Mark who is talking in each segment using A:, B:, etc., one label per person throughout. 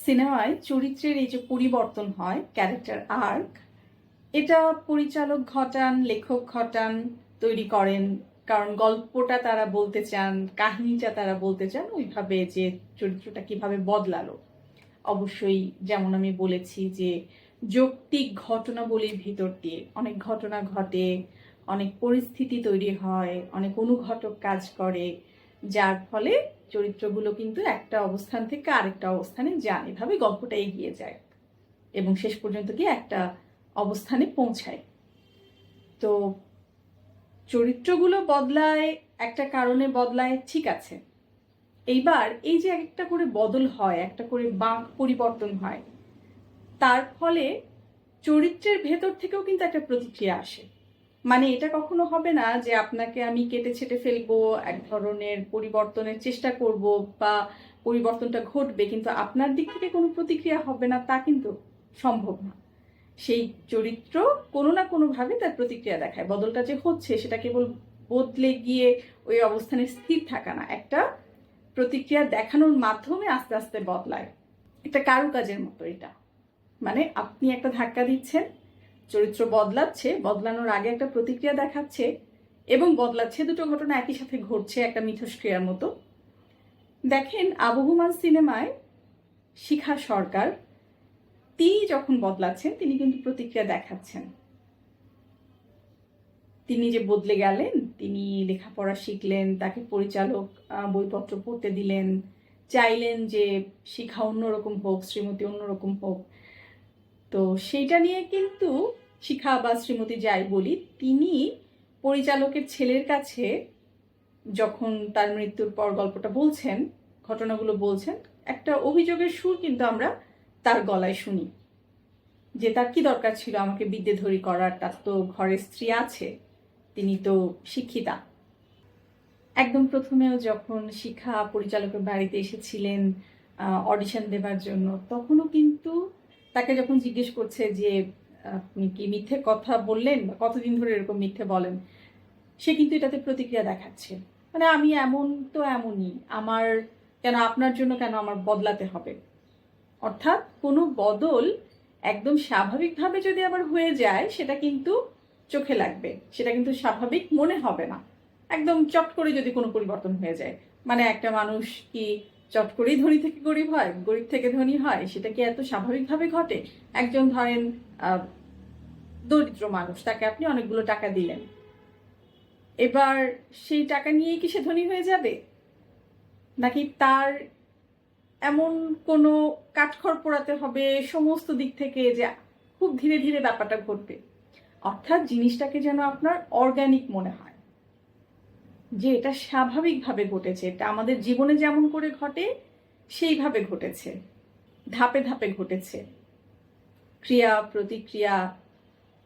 A: সিনেমায় চরিত্রের এই যে পরিবর্তন হয়, ক্যারেক্টার আর্ক, এটা পরিচালক ঘটান, লেখক ঘটান, তৈরি করেন। কারণ গল্পটা তারা বলতে চান, কাহিনীটা তারা বলতে চান ওইভাবে, যে চরিত্রটা কিভাবে বদলালো। অবশ্যই যেমন আমি বলেছি যে যৌক্তিক ঘটনাবলীর ভিতর দিয়ে অনেক ঘটনা ঘটে, অনেক পরিস্থিতি তৈরি হয়, অনেক অনুঘটক কাজ করে, যার ফলে চরিত্রগুলো কিন্তু একটা অবস্থান থেকে আরেকটা অবস্থানে যান। এভাবে গল্পটা এগিয়ে যায় এবং শেষ পর্যন্ত গিয়ে একটা অবস্থানে পৌঁছায়। তো চরিত্রগুলো বদলায়, একটা কারণে বদলায়, ঠিক আছে। এইবার এই যে একটা করে বদল হয়, একটা করে বাঁক পরিবর্তন হয়, তার ফলে চরিত্রের ভেতর থেকেও কিন্তু একটা প্রতিক্রিয়া আসে। মানে এটা কখনো হবে না যে আপনাকে আমি কেটে ছেটে ফেলবো, এক ধরনের পরিবর্তনের চেষ্টা করব বা পরিবর্তনটা ঘটবে, কিন্তু আপনার দিক থেকে কোনো প্রতিক্রিয়া হবে না, তা কিন্তু সম্ভব না। সেই চরিত্র কোনো না কোনোভাবে তার প্রতিক্রিয়া দেখায়। বদলটা যে হচ্ছে সেটা কেবল বদলে গিয়ে ওই অবস্থানে স্থির থাকা না, একটা প্রতিক্রিয়া দেখানোর মাধ্যমে আস্তে আস্তে বদলায়। একটা কারুকাজের মতো এটা। মানে আপনি একটা ধাক্কা দিচ্ছেন, চরিত্র বদলাচ্ছে, বদলানোর আগে একটা প্রতিক্রিয়া দেখাচ্ছে এবং বদলাচ্ছে, দুটো ঘটনা একই সাথে ঘটছে একটা মিথস্ক্রিয়ার মতো। দেখেন আবহমান সিনেমায় শিখা সরকার, তিনি যখন বদলাচ্ছেন তিনি কিন্তু প্রতিক্রিয়া দেখাচ্ছেন। তিনি যে বদলে গেলেন, তিনি লেখাপড়া শিখলেন, তাকে পরিচালক বইপত্র পড়তে দিলেন, চাইলেন যে শিখা অন্যরকম হোক, শ্রীমতী অন্যরকম হোক। তো সেইটা নিয়ে কিন্তু শিখা বা শ্রীমতী যাই বলি, তিনি পরিচালকের ছেলের কাছে যখন তার মৃত্যুর পর গল্পটা বলছেন, ঘটনাগুলো বলছেন, একটা অভিযোগের সুর কিন্তু আমরা তার গলায় শুনি যে তার কি দরকার ছিল আমাকে বিদ্যেধরী করার, তার তো ঘরে স্ত্রী আছে, তিনি তো শিক্ষিতা। একদম প্রথমেও যখন শিখা পরিচালকের বাড়িতে এসেছিলেন অডিশন দেবার জন্য, তখনও কিন্তু তাকে যখন জিজ্ঞেস করছে যে আপনি কি মিথ্যে কথা বললেন বা কতদিন ধরে এরকম মিথ্যে বলেন, সে কিন্তু এটাতে প্রতিক্রিয়া দেখাচ্ছে। মানে আমি এমন তো এমনই, আমার কেন, আপনার জন্য কেন আমার বদলাতে হবে। অর্থাৎ কোনো বদল একদম স্বাভাবিকভাবে যদি আবার হয়ে যায়, সেটা কিন্তু চোখে লাগবে, সেটা কিন্তু স্বাভাবিক মনে হবে না। একদম চট করে যদি কোনো পরিবর্তন হয়ে যায়, মানে একটা মানুষ কি চট করেই ধনী থেকে গরিব হয়, গরিব থেকে ধনী হয়, সেটা কি এত স্বাভাবিকভাবে ঘটে? একজন ধরেন দরিদ্র মানুষ, তাকে আপনি অনেকগুলো টাকা দিলেন, এবার সেই টাকা নিয়েই কি সে ধনী হয়ে যাবে? নাকি তার এমন কোনো কাঠখড় পোড়াতে হবে সমস্ত দিক থেকে যে খুব ধীরে ধীরে ব্যাপারটা ঘটবে? অর্থাৎ জিনিসটাকে যেন আপনার অর্গানিক মনে হয়, যে এটা স্বাভাবিকভাবে ঘটেছে, এটা আমাদের জীবনে যেমন করে ঘটে সেইভাবে ঘটেছে, ধাপে ধাপে ঘটেছে। ক্রিয়া প্রতিক্রিয়া,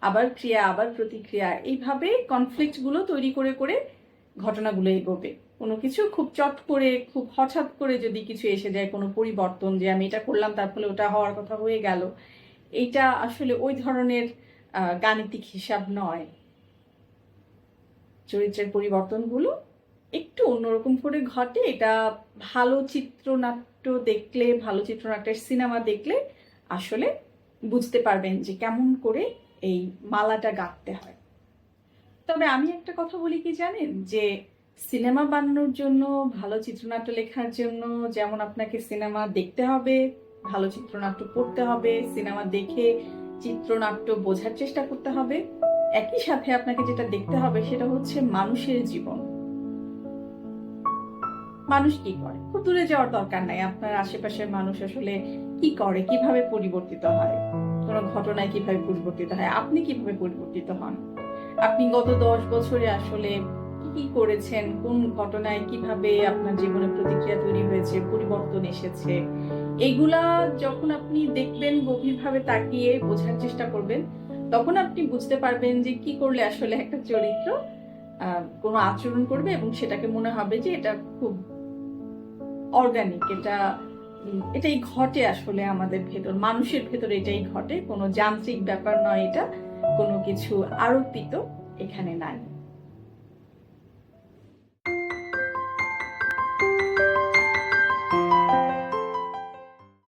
A: আবার ক্রিয়া আবার প্রতিক্রিয়া, এইভাবে কনফ্লিক্টগুলো তৈরি করে করে ঘটনাগুলো এগোবে। কোনো কিছু খুব চট করে, খুব হঠাৎ করে যদি কিছু এসে যায়, কোনো পরিবর্তন, যে আমি এটা করলাম তার ফলে ওটা হওয়ার কথা হয়ে গেল, এইটা আসলে ওই ধরনের গাণিতিক হিসাব নয়। চরিত্রের পরিবর্তনগুলো একটু অন্যরকম করে ঘটে। এটা ভালো চিত্রনাট্য দেখলে, ভালো চিত্রনাট্যের সিনেমা দেখলে আসলে বুঝতে পারবেন যে কেমন করে এই মালাটা গাঁথতে হয়। তবে আমি একটা কথা বলি কি জানেন, যে সিনেমা বানানোর জন্য, ভালো চিত্রনাট্য লেখার জন্য যেমন আপনাকে সিনেমা দেখতে হবে, ভালো চিত্রনাট্য পড়তে হবে, সিনেমা দেখে চিত্রনাট্য বোঝার চেষ্টা করতে হবে, একই সাথে আপনাকে যেটা দেখতে হবে সেটা হচ্ছে মানুষের জীবন। মানুষ কি করে, খুব দূরে যাওয়ার দরকার নাই, আপনার আশেপাশের মানুষ আসলে কি করে, কিভাবে পরিবর্তিত হয়, কোনো ঘটনায় কিভাবে পরিবর্তিত হয়, আপনি কিভাবে পরিবর্তিত হন, আপনি গত 10 বছরে আসলে কি কি করেছেন, কোন ঘটনায় কিভাবে আপনার জীবনে প্রতিক্রিয়া তৈরি হয়েছে, পরিবর্তন এসেছে, এইগুলা যখন আপনি দেখবেন, গভীরভাবে তাকিয়ে বোঝার চেষ্টা করবেন, তখন আপনি বুঝতে পারবেন যে কি করলে আসলে একটা চরিত্র কোনো আচরণ করবে এবং সেটাকে মনে হবে যে এটা খুব অর্গানিক, এটাই ঘটে আসলে আমাদের ভেতর, মানুষের ভেতর এটাই ঘটে, কোনো যান্ত্রিক ব্যাপার নয়, এটা কোনো কিছু আরোপিত এখানে নাই।